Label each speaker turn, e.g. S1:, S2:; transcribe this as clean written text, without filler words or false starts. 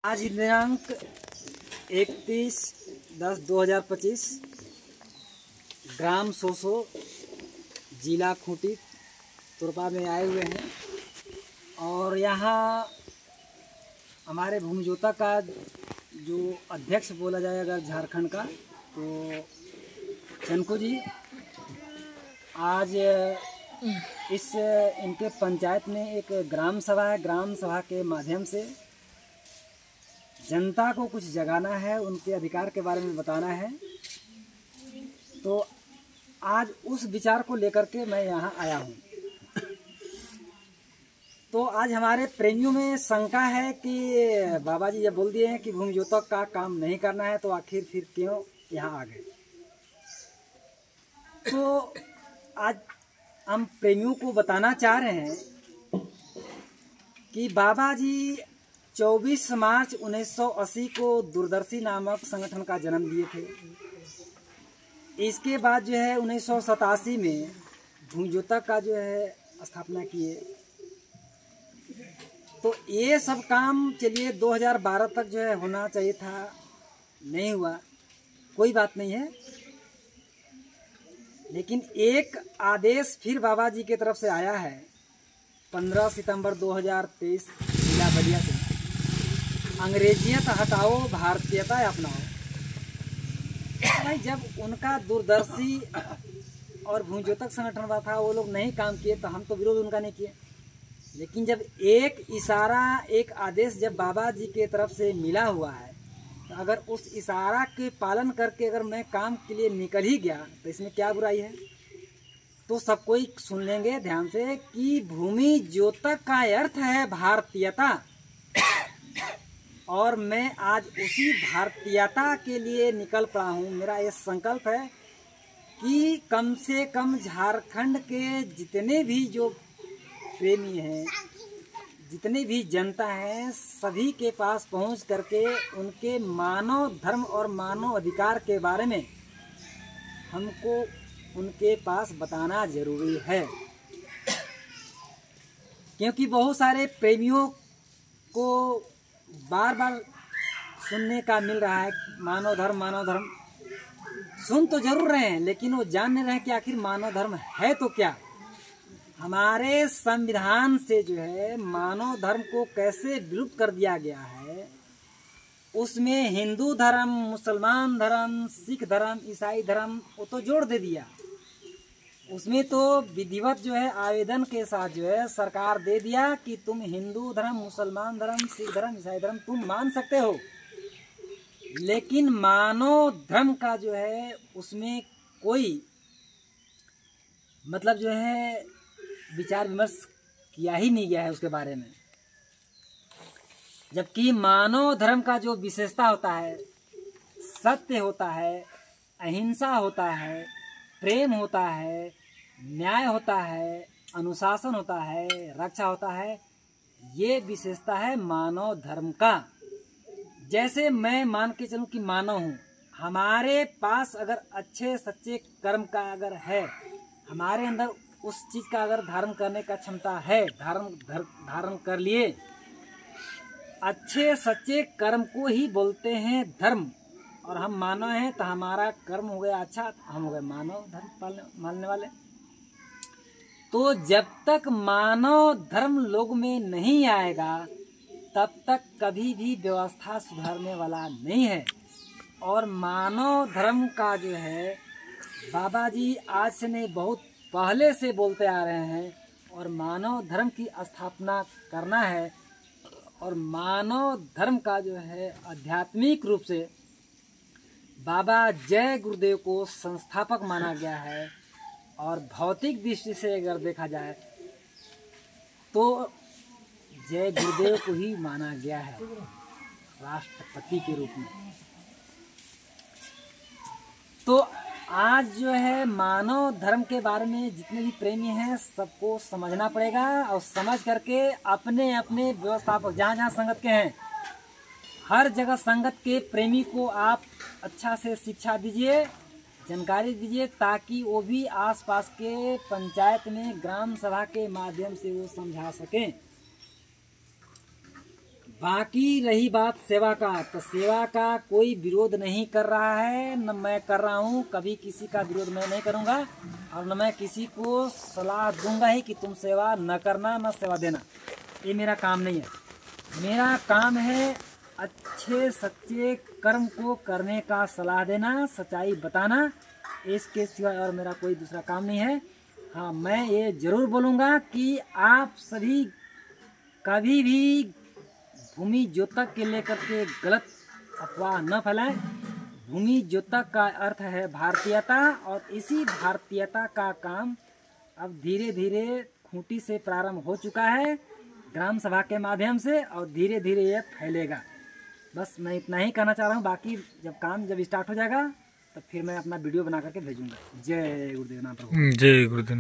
S1: आज दिनांक 31/10/2025 ग्राम सोसो जिला खूंटी तुरपा में आए हुए हैं और यहाँ हमारे भूमिजोता का जो अध्यक्ष बोला जाए अगर झारखंड का तो चनकू जी आज इनके पंचायत में एक ग्राम सभा है। ग्राम सभा के माध्यम से जनता को कुछ जगाना है, उनके अधिकार के बारे में बताना है। तो आज उस विचार को लेकर के मैं यहाँ आया हूँ। तो आज हमारे प्रेमियों में शंका है कि बाबा जी ये बोल दिए हैं कि भूमिजोता का काम नहीं करना है, तो आखिर फिर क्यों यहाँ आ गए। तो आज हम प्रेमियों को बताना चाह रहे हैं कि बाबा जी 24 मार्च 1980 को दूरदर्शी नामक संगठन का जन्म दिए थे। इसके बाद जो है 1987 में भूमिजोता का जो है स्थापना किए। तो ये सब काम चलिए 2012 तक जो है होना चाहिए था, नहीं हुआ, कोई बात नहीं है। लेकिन एक आदेश फिर बाबा जी की तरफ से आया है 15 सितंबर 2023 जिला बलिया से, अंग्रेजियत हटाओ भारतीयता अपनाओ। भाई जब उनका दूरदर्शी और भूमिजोता संगठन हुआ था, वो लोग नहीं काम किए तो हम तो विरोध उनका नहीं किए। लेकिन जब एक इशारा, एक आदेश जब बाबा जी के तरफ से मिला हुआ है, तो अगर उस इशारा के पालन करके अगर मैं काम के लिए निकल ही गया तो इसमें क्या बुराई है। तो सब कोई सुन लेंगे ध्यान से कि भूमिजोता का अर्थ है भारतीयता, और मैं आज उसी भारतीयता के लिए निकल पड़ा हूँ। मेरा ये संकल्प है कि कम से कम झारखंड के जितने भी जो प्रेमी हैं, जितने भी जनता हैं, सभी के पास पहुंच करके उनके मानव धर्म और मानव अधिकार के बारे में हमको उनके पास बताना जरूरी है। क्योंकि बहुत सारे प्रेमियों को बार बार सुनने का मिल रहा है मानव धर्म, मानव धर्म। सुन तो जरूर रहे हैं, लेकिन वो जान नहीं रहे कि आखिर मानव धर्म है तो क्या। हमारे संविधान से जो है मानव धर्म को कैसे विलुप्त कर दिया गया है। उसमें हिंदू धर्म, मुसलमान धर्म, सिख धर्म, ईसाई धर्म वो तो जोड़ दे दिया। उसमें तो विधिवत जो है आवेदन के साथ जो है सरकार दे दिया कि तुम हिंदू धर्म, मुसलमान धर्म, सिख धर्म, ईसाई धर्म तुम मान सकते हो। लेकिन मानव धर्म का जो है उसमें कोई मतलब जो है विचार विमर्श किया ही नहीं गया है उसके बारे में। जबकि मानव धर्म का जो विशेषता होता है, सत्य होता है, अहिंसा होता है, प्रेम होता है, न्याय होता है, अनुशासन होता है, रक्षा होता है, ये विशेषता है मानव धर्म का। जैसे मैं मान के चलूं कि मानव हूँ, हमारे पास अगर अच्छे सच्चे कर्म का अगर है, हमारे अंदर उस चीज का अगर धारण करने का क्षमता है, धारण कर लिए। अच्छे सच्चे कर्म को ही बोलते हैं धर्म, और हम मानव हैं तो हमारा कर्म हो गया अच्छा, हम हो गए मानव धर्म मानने वाले। तो जब तक मानव धर्म लोग में नहीं आएगा तब तक कभी भी व्यवस्था सुधरने वाला नहीं है। और मानव धर्म का जो है बाबा जी आज से नहीं बहुत पहले से बोलते आ रहे हैं, और मानव धर्म की स्थापना करना है। और मानव धर्म का जो है आध्यात्मिक रूप से बाबा जय गुरुदेव को संस्थापक माना गया है, और भौतिक दृष्टि से अगर देखा जाए तो जय गुरुदेव को ही माना गया है राष्ट्रपति के रूप में। तो आज जो है मानव धर्म के बारे में जितने भी प्रेमी हैं सबको समझना पड़ेगा, और समझ करके अपने अपने व्यवस्थापक जहाँ जहाँ संगत के हैं, हर जगह संगत के प्रेमी को आप अच्छा से शिक्षा दीजिए, जानकारी दीजिए, ताकि वो भी आसपास के पंचायत में ग्राम सभा के माध्यम से वो समझा सकें। बाकी रही बात सेवा का, तो सेवा का कोई विरोध नहीं कर रहा है, न मैं कर रहा हूँ। कभी किसी का विरोध मैं नहीं करूँगा और न मैं किसी को सलाह दूंगा ही कि तुम सेवा न करना न सेवा देना। ये मेरा काम नहीं है। मेरा काम है अच्छे सच्चे कर्म को करने का सलाह देना, सच्चाई बताना। इसके सिवाय और मेरा कोई दूसरा काम नहीं है। हाँ, मैं ये जरूर बोलूँगा कि आप सभी कभी भी भूमि ज्योतक के लेकर के गलत अफवाह न फैलाएं। भूमि ज्योतक का अर्थ है भारतीयता, और इसी भारतीयता का काम अब धीरे धीरे खूंटी से प्रारंभ हो चुका है, ग्राम सभा के माध्यम से, और धीरे धीरे ये फैलेगा। बस मैं इतना ही कहना चाह रहा हूँ। बाकी जब स्टार्ट हो जाएगा तो फिर मैं अपना वीडियो बना करके भेजूंगा। जय गुरुदेव नाम प्रभु।
S2: जय गुरुदेव।